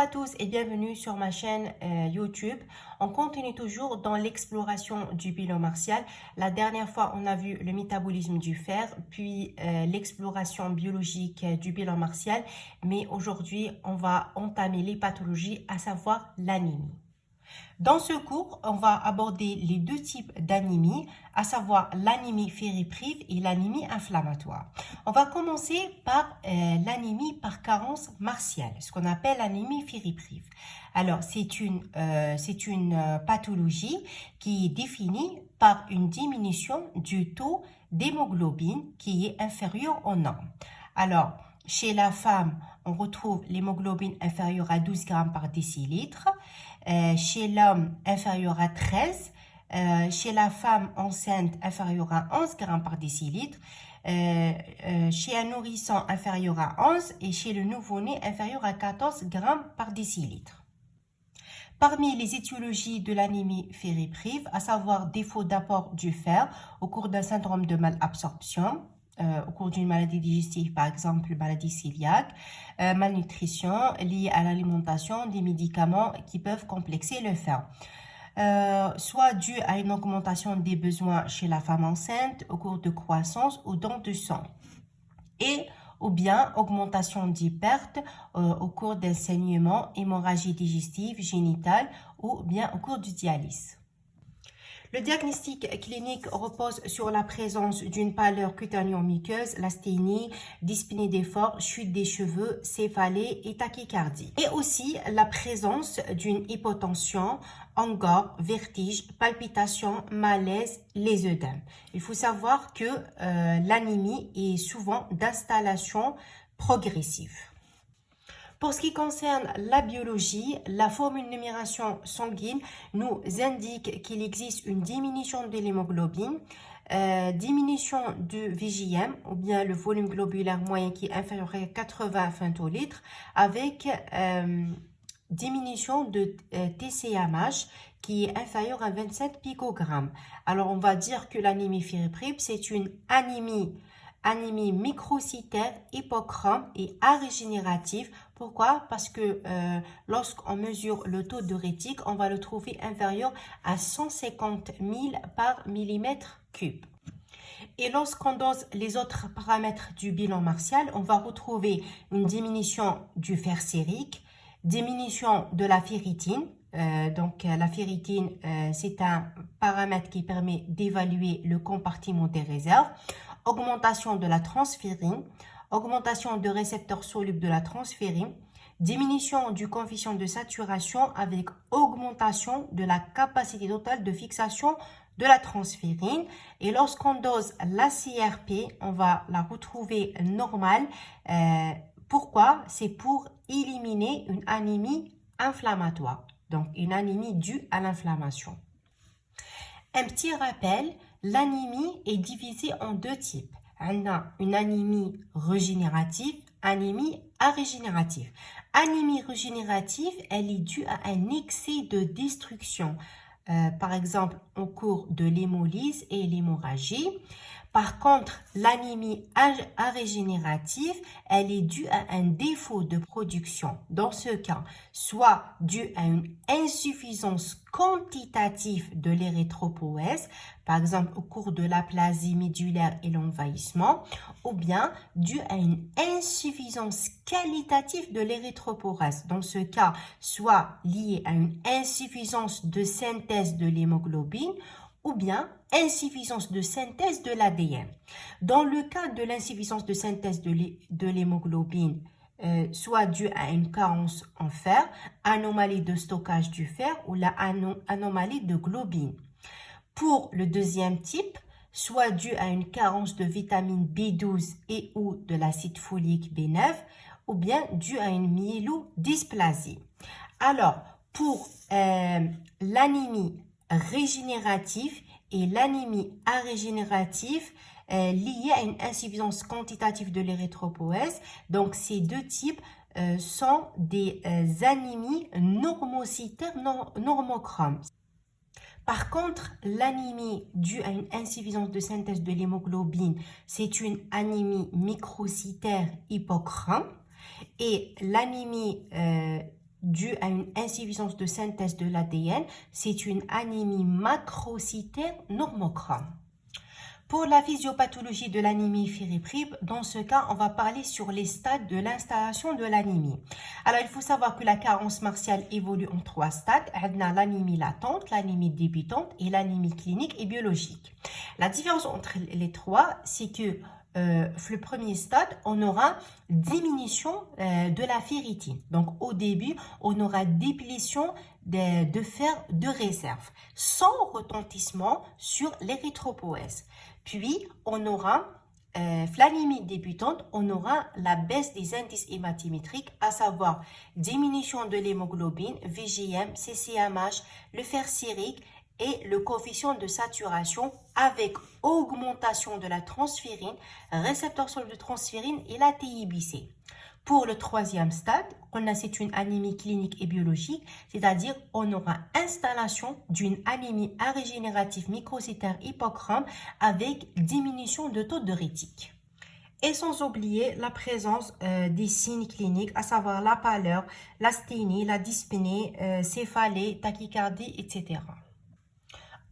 à tous et bienvenue sur ma chaîne YouTube. On continue toujours dans l'exploration du bilan martial. La dernière fois, on a vu le métabolisme du fer, puis l'exploration biologique du bilan martial. Mais aujourd'hui, on va entamer les pathologies, à savoir l'anémie. Dans ce cours, on va aborder les deux types d'anémie, à savoir l'anémie fériprive et l'anémie inflammatoire. On va commencer par l'anémie par carence martiale, ce qu'on appelle l'anémie fériprive. Alors, c'est une pathologie qui est définie par une diminution du taux d'hémoglobine qui est inférieur aux normes. Alors, chez la femme, on retrouve l'hémoglobine inférieure à 12 grammes par décilitre. Chez l'homme, inférieur à 13. Chez la femme enceinte, inférieur à 11 grammes par décilitre. Chez un nourrisson, inférieur à 11. Et chez le nouveau-né, inférieur à 14 grammes par décilitre. Parmi les étiologies de l'anémie fériprive, à savoir défaut d'apport du fer au cours d'un syndrome de malabsorption, au cours d'une maladie digestive, par exemple maladie cœliaque, malnutrition liée à l'alimentation, des médicaments qui peuvent complexer le fer. Soit dû à une augmentation des besoins chez la femme enceinte au cours de croissance ou don de sang. Ou bien augmentation des pertes au cours d'un saignement, hémorragie digestive, génitale ou bien au cours du dialyse. Le diagnostic clinique repose sur la présence d'une pâleur cutanéo-muqueuse, l'asthénie, dyspnée d'effort, chute des cheveux, céphalée et tachycardie. Et aussi la présence d'une hypotension, angor, vertige, palpitations, malaise, les œdèmes. Il faut savoir que l'anémie est souvent d'installation progressive. Pour ce qui concerne la biologie, la formule numération sanguine nous indique qu'il existe une diminution de l'hémoglobine, diminution du VGM ou bien le volume globulaire moyen qui est inférieur à 80 femtolitres avec diminution de TCMH qui est inférieur à 27 picogrammes. Alors on va dire que l'anémie fériprive c'est une anémie microcytaire, hypochrome et arégénérative. Pourquoi? Parce que lorsqu'on mesure le taux de rétique, on va le trouver inférieur à 150 000 par millimètre cube. Et lorsqu'on dose les autres paramètres du bilan martial, on va retrouver une diminution du fer sérique, diminution de la ferritine. Donc la ferritine, c'est un paramètre qui permet d'évaluer le compartiment des réserves. Augmentation de la transférine, augmentation de récepteurs solubles de la transférine, diminution du coefficient de saturation avec augmentation de la capacité totale de fixation de la transférine. Et lorsqu'on dose la CRP, on va la retrouver normale. Pourquoi? C'est pour éliminer une anémie inflammatoire, donc une anémie due à l'inflammation. Un petit rappel, l'anémie est divisée en deux types. On a une anémie régénérative, anémie arégénérative. Anémie régénérative, elle est due à un excès de destruction, par exemple au cours de l'hémolyse et l'hémorragie. Par contre, l'anémie arégénérative, elle est due à un défaut de production. Dans ce cas, soit due à une insuffisance quantitative de l'érythropoïèse, par exemple au cours de l'aplasie médulaire et l'envahissement, ou bien due à une insuffisance qualitative de l'érythropoïèse. Dans ce cas, soit liée à une insuffisance de synthèse de l'hémoglobine, ou bien insuffisance de synthèse de l'ADN. Dans le cas de l'insuffisance de synthèse de l'hémoglobine, soit due à une carence en fer, anomalie de stockage du fer ou la anomalie de globine. Pour le deuxième type, soit due à une carence de vitamine B12 et ou de l'acide folique B9, ou bien due à une myélodysplasie. Alors, pour l'anémie régénérative et l'anémie arégénérative liée à une insuffisance quantitative de l'érythropoïèse. Donc, ces deux types sont des anémies normocytaires normochromes. Par contre, l'anémie due à une insuffisance de synthèse de l'hémoglobine, c'est une anémie microcytaire hypochrome. Et l'anémie due à une insuffisance de synthèse de l'ADN. C'est une anémie macrocytaire normochrome. Pour la physiopathologie de l'anémie fériprip, dans ce cas, on va parler sur les stades de l'installation de l'anémie. Alors, il faut savoir que la carence martiale évolue en 3 stades. On a l'anémie latente, l'anémie débutante et l'anémie clinique et biologique. La différence entre les trois, c'est que le premier stade, on aura diminution de la ferritine. Donc, au début, on aura déplétion de fer de réserve, sans retentissement sur l'érythropoïèse. Puis, on aura, l'anémie débutante, on aura la baisse des indices hématimétriques, à savoir diminution de l'hémoglobine, VGM, CCMH, le fer sérique, et le coefficient de saturation avec augmentation de la transférine, récepteur soluble de transférine et la TIBC. Pour le troisième stade, c'est une anémie clinique et biologique, c'est-à-dire on aura installation d'une anémie arégénérative microcytaire hypochrome avec diminution de taux de rétique. Et sans oublier la présence des signes cliniques, à savoir la pâleur, l'asthénie, la dyspnée, céphalée, tachycardie, etc.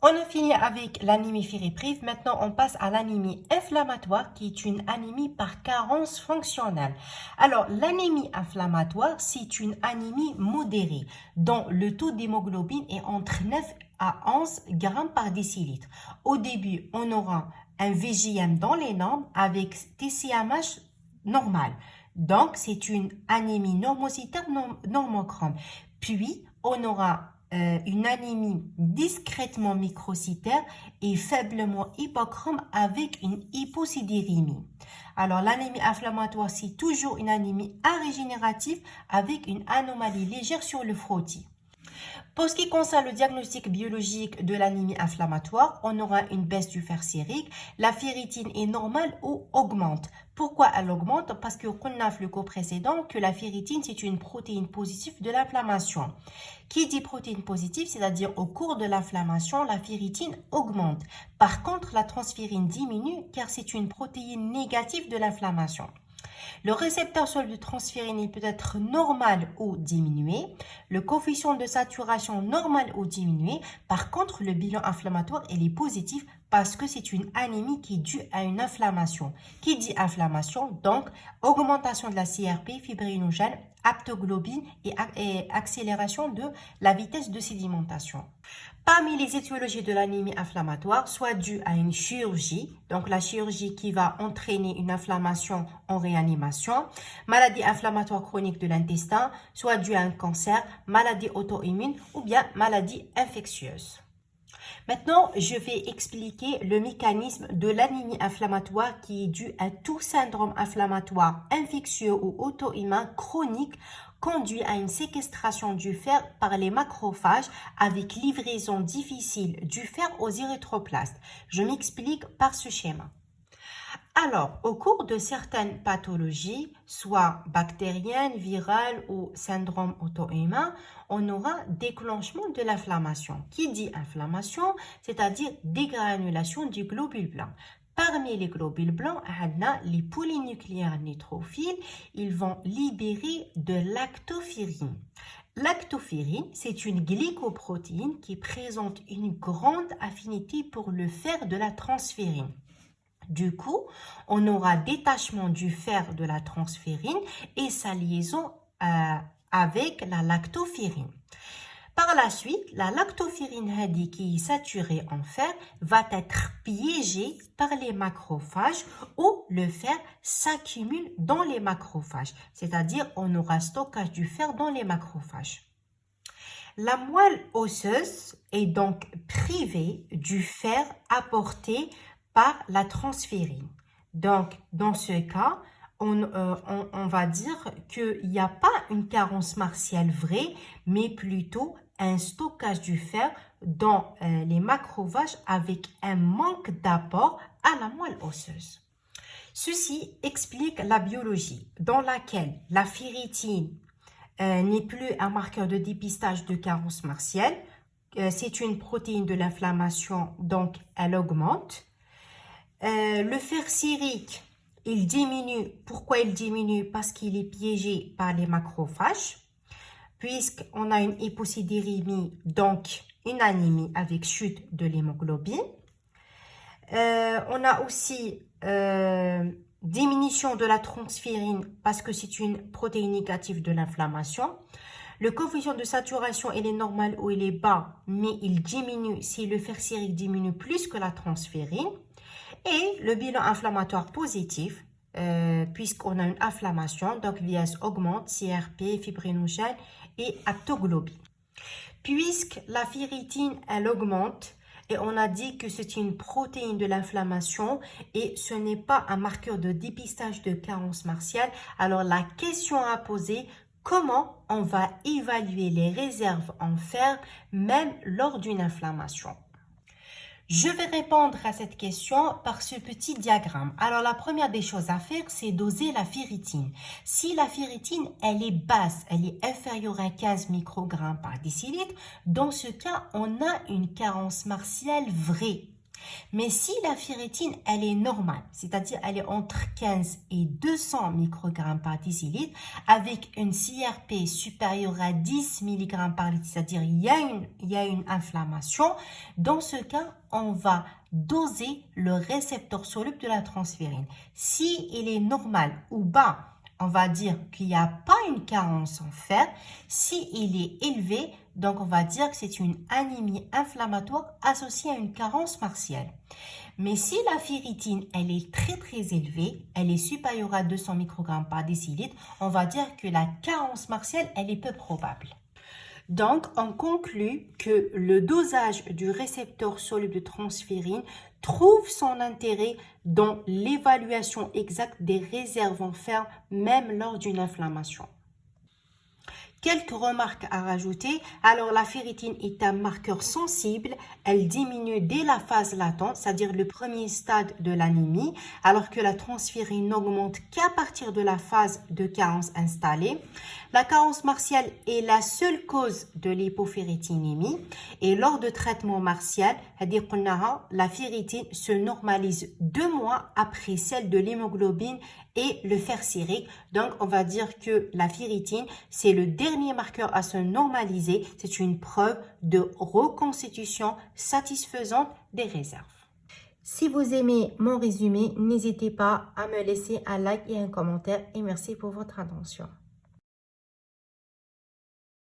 On a fini avec l'anémie fériprip. Maintenant, on passe à l'anémie inflammatoire qui est une anémie par carence fonctionnelle. Alors, l'anémie inflammatoire, c'est une anémie modérée dont le taux d'hémoglobine est entre 9 à 11 grammes par décilitre. Au début, on aura un VGM dans les normes avec TCMH normal. Donc, c'est une anémie normocytaire normochrome. Puis, on aura une anémie discrètement microcytaire et faiblement hypochrome avec une hyposidérémie. Alors, l'anémie inflammatoire, c'est toujours une anémie arégénérative avec une anomalie légère sur le frottis. Pour ce qui concerne le diagnostic biologique de l'anémie inflammatoire, on aura une baisse du fer sérique. La ferritine est normale ou augmente. Pourquoi elle augmente? Parce qu'on a vu le cours précédent que la ferritine, c'est une protéine positive de l'inflammation. Qui dit protéine positive, c'est-à-dire au cours de l'inflammation, la ferritine augmente. Par contre, la transférine diminue car c'est une protéine négative de l'inflammation. Le récepteur soluble de transférine peut être normal ou diminué. Le coefficient de saturation normal ou diminué. Par contre, le bilan inflammatoire est positif parce que c'est une anémie qui est due à une inflammation. Qui dit inflammation, donc augmentation de la CRP, fibrinogène, aptoglobine et accélération de la vitesse de sédimentation. Parmi les étiologies de l'anémie inflammatoire, soit due à une chirurgie, donc la chirurgie qui va entraîner une inflammation en réanimation, maladie inflammatoire chronique de l'intestin, soit due à un cancer, maladie auto-immune ou bien maladie infectieuse. Maintenant, je vais expliquer le mécanisme de l'anémie inflammatoire qui est due à tout syndrome inflammatoire infectieux ou auto-immun chronique conduit à une séquestration du fer par les macrophages avec livraison difficile du fer aux érythroplastes. Je m'explique par ce schéma. Alors, au cours de certaines pathologies, soit bactériennes, virales ou syndrome auto-immun, on aura déclenchement de l'inflammation. Qui dit inflammation, c'est-à-dire dégranulation du globule blanc. Parmi les globules blancs, on a les polynucléaires neutrophiles, ils vont libérer de lactoferrine. Lactoferrine, c'est une glycoprotéine qui présente une grande affinité pour le fer de la transférine. Du coup, on aura détachement du fer de la transférine et sa liaison avec la lactoferrine. Par la suite, la lactoferrine qui est saturée en fer va être piégée par les macrophages où le fer s'accumule dans les macrophages, c'est-à-dire on aura stockage du fer dans les macrophages. La moelle osseuse est donc privée du fer apporté par la transférine. Donc, dans ce cas, on va dire qu'il n'y a pas une carence martiale vraie, mais plutôt un stockage du fer dans les macrophages avec un manque d'apport à la moelle osseuse. Ceci explique la biologie dans laquelle la ferritine n'est plus un marqueur de dépistage de carence martiale. C'est une protéine de l'inflammation, donc elle augmente. Le fer sérique, il diminue. Pourquoi il diminue? Parce qu'il est piégé par les macrophages. puisqu'on a une hyposidérémie, donc une anémie avec chute de l'hémoglobine. On a aussi diminution de la transférine parce que c'est une protéine négative de l'inflammation. Le coefficient de saturation, il est normal ou il est bas, mais il diminue si le fer sérique diminue plus que la transférine. Et le bilan inflammatoire positif, puisqu'on a une inflammation, donc l'IS augmente, CRP, fibrinogène et aptoglobine. Puisque la ferritine, elle augmente, et on a dit que c'est une protéine de l'inflammation et ce n'est pas un marqueur de dépistage de carence martiale. Alors la question à poser, comment on va évaluer les réserves en fer même lors d'une inflammation? Je vais répondre à cette question par ce petit diagramme. Alors, la première des choses à faire, c'est doser la ferritine. Si la ferritine, elle est basse, elle est inférieure à 15 microgrammes par décilitre, dans ce cas, on a une carence martiale vraie. Mais si la ferritine, elle est normale, c'est-à-dire elle est entre 15 et 200 microgrammes par décilitre, avec une CRP supérieure à 10 mg par litre, c'est-à-dire il y a une inflammation, dans ce cas, on va doser le récepteur soluble de la transférine. Si il est normal ou bas, on va dire qu'il n'y a pas une carence en fer. Si il est élevé, donc on va dire que c'est une anémie inflammatoire associée à une carence martiale. Mais si la ferritine, elle est très élevée, elle est supérieure à 200 microgrammes par décilitre, on va dire que la carence martiale, elle est peu probable. Donc, on conclut que le dosage du récepteur soluble de transférine trouve son intérêt dans l'évaluation exacte des réserves en fer, même lors d'une inflammation. Quelques remarques à rajouter. Alors, la ferritine est un marqueur sensible. Elle diminue dès la phase latente, c'est-à-dire le premier stade de l'anémie, alors que la transférine n'augmente qu'à partir de la phase de carence installée. La carence martiale est la seule cause de l'hypoferritinémie. Et lors de traitement martial, la ferritine se normalise 2 mois après celle de l'hémoglobine et le fer sérique. Donc, on va dire que la ferritine, c'est le dernier marqueur à se normaliser. C'est une preuve de reconstitution satisfaisante des réserves. Si vous aimez mon résumé, n'hésitez pas à me laisser un like et un commentaire et merci pour votre attention.